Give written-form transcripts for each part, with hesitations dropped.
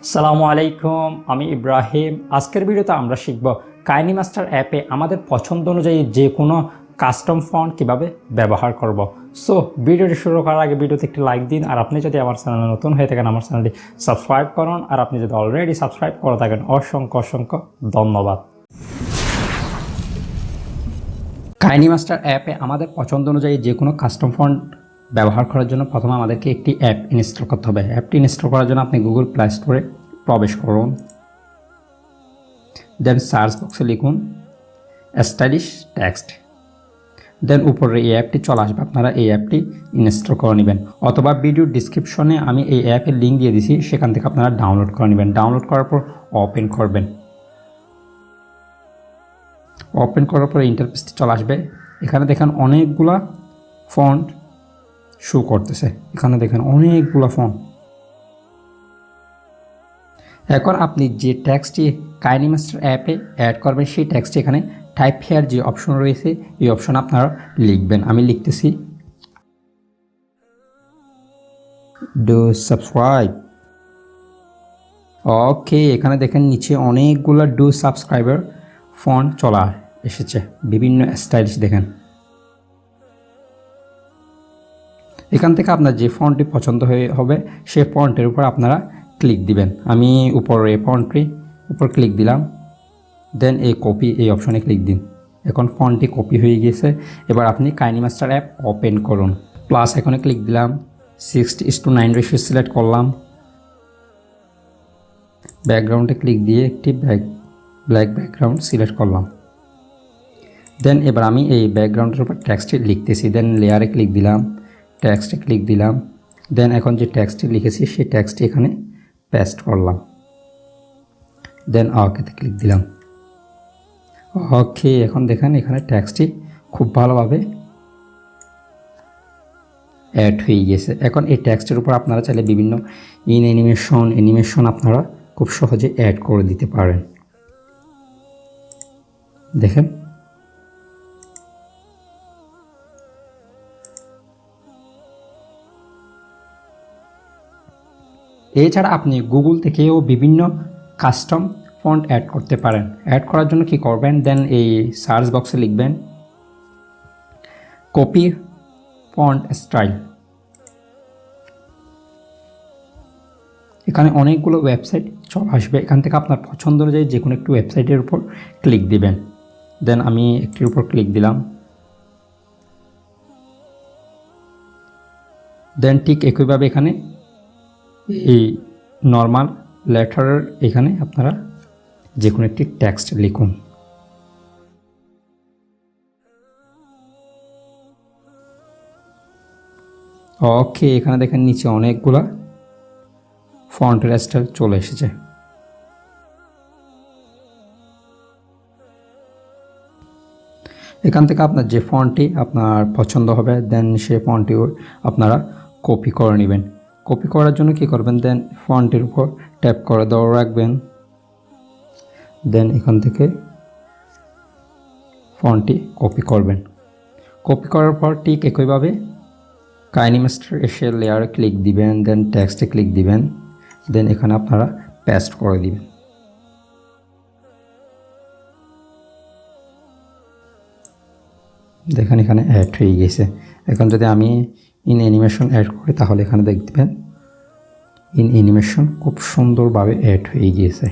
আসসালামু আলাইকুম, আমি ইব্রাহিম। আজকের ভিডিওতে আমরা শিখব কাইনিমাস্টার অ্যাপে আমাদের পছন্দ অনুযায়ী যে কোনো কাস্টম ফন্ট কিভাবে ব্যবহার করব। সো ভিডিওটি শুরু করার আগে ভিডিওতে একটি লাইক দিন, আর আপনি যদি আমার চ্যানেলে নতুন হয়ে থাকেন আমার চ্যানেলটি সাবস্ক্রাইব করুন, আর আপনি যদি অলরেডি সাবস্ক্রাইব করে থাকেন অসংখ্য অসংখ্য ধন্যবাদ। কাইনিমাস্টার অ্যাপে আমাদের পছন্দ অনুযায়ী যে কোনো কাস্টম ফন্ট ব্যবহার করার জন্য প্রথমে আমাদেরকে একটি অ্যাপ ইনস্টল করতে হবে। অ্যাপটি ইনস্টল করার জন্য আপনি গুগল প্লে স্টোরে প্রবেশ করুন, দেন সার্চ বক্সে লিখুন স্টাইলিশ টেক্সট, দেন উপরে এই অ্যাপটি চলে আসবে। আপনারা এই অ্যাপটি ইনস্টল করে নেবেন, অথবা ভিডিওর ডিসক্রিপশনে আমি এই অ্যাপের লিঙ্ক দিয়ে দিয়েছি, সেখান থেকে আপনারা ডাউনলোড করে নেবেন। ডাউনলোড করার পর ওপেন করবেন। ওপেন করার পর ইন্টারফেসটি চলে আসবে। এখানে দেখেন অনেকগুলা ফন্ট শো করতেছে, এখানে দেখেন অনেকগুলো ফন্ট। এখন আপনি যে টেক্সটটি কাইনিমাস্টার অ্যাপে অ্যাড করবেন সেই টেক্সটটি এখানে টাইপ হেয়ার যে অপশন রয়েছে এই অপশন আপনারা লিখবেন। আমি লিখতেছি ডু সাবস্ক্রাইব। ওকে, এখানে দেখেন নিচে অনেকগুলো ডু সাবস্ক্রাইবার ফন্ট চলা এসেছে, বিভিন্ন স্টাইলিশ দেখেন। এখান থেকে আপনার যে ফন্টটি পছন্দ হবে সেই ফন্টের উপর আপনারা ক্লিক দিবেন। আমি উপরে ফন্টটি উপর ক্লিক দিলাম, দেন এই কপি এই অপশনে ক্লিক দিন। এখন ফন্টটি কপি হয়ে গেছে। এবার আপনি কাইনিমাস্টার অ্যাপ ওপেন করুন, প্লাস এখানে ক্লিক দিলাম, 60:9 রেশিও সিলেক্ট করলাম, ব্যাকগ্রাউন্ডে ক্লিক দিয়ে একটি ব্ল্যাক ব্যাকগ্রাউন্ড সিলেক্ট করলাম। দেন এবার আমি এই ব্যাকগ্রাউন্ডের উপর টেক্সটটি লিখতেছি, দেন লেয়ারে ক্লিক দিলাম, টেক্সটে ক্লিক দিলাম, দেন এখন যে টেক্সটটি লিখেছি সেই টেক্সটটি এখানে পেস্ট করলাম, দেন ওকেতে ক্লিক দিলাম। ওকে, এখন দেখেন এখানে টেক্সটটি খুব ভালোভাবে অ্যাড হয়ে গেছে। এখন এই টেক্সটের উপর আপনারা চাইলে বিভিন্ন অ্যানিমেশন আপনারা খুব সহজে অ্যাড করে দিতে পারেন। দেখেন এছাড়া আপনি গুগল থেকেও বিভিন্ন কাস্টম ফন্ট অ্যাড করতে পারেন। অ্যাড করার জন্য কি করবেন, দেন এই সার্চ বক্সে লিখবেন কপি ফন্ট স্টাইল। এখানে অনেকগুলো ওয়েবসাইট চলে আসবে, এখান থেকে আপনার পছন্দ অনুযায়ী যে কোনো একটি ওয়েবসাইটের উপর ক্লিক দিবেন। দেন আমি একটির উপর ক্লিক দিলাম, দেন ঠিক একইভাবে এখানে এই নর্মাল লেটারের এখানে আপনারা যে কোনো একটি টেক্সট লিখুন। ওকে, এখানে দেখেন নিচে অনেকগুলা ফন্টের স্টাইল চলে এসেছে। এখান থেকে আপনার যে ফন্টটি আপনার পছন্দ হবে দেন সেই ফন্টটি আপনারা কপি করে নেবেন। কপি করার জন্য কি করবেন, দেন ফন্টের উপর ট্যাপ করে ধরে রাখবেন, দেন এখান থেকে ফন্টটি কপি করবেন। কপি করার পর ঠিক একইভাবে কাইনিমাস্টার এসে লেয়ারে ক্লিক দিবেন, দেন টেক্সটে ক্লিক দিবেন, দেন এখানে আপনারা পেস্ট করে দিবেন। দেখেন এখানে অ্যাড হয়ে গেছে। এখন যদি আমি ইন অ্যানিমেশন অ্যাড করি তাহলে এখানে দেখবেন ইন অ্যানিমেশন খুব সুন্দরভাবে অ্যাড হয়ে গিয়েছে।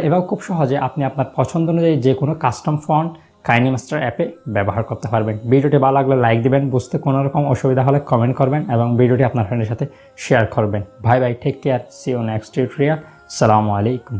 এবার খুব সহজে আপনি আপনার পছন্দ অনুযায়ী যে কোনো কাস্টম ফন্ট কাইনিমাস্টার অ্যাপে ব্যবহার করতে পারবেন। ভিডিওটি ভালো লাগলে লাইক দিবেন, বুঝতে কোনো রকম অসুবিধা হলে কমেন্ট করবেন এবং ভিডিওটি আপনার ফ্রেন্ডের সাথে শেয়ার করবেন। Bye bye, take care, see you next tutorial. আসসালামু আলাইকুম।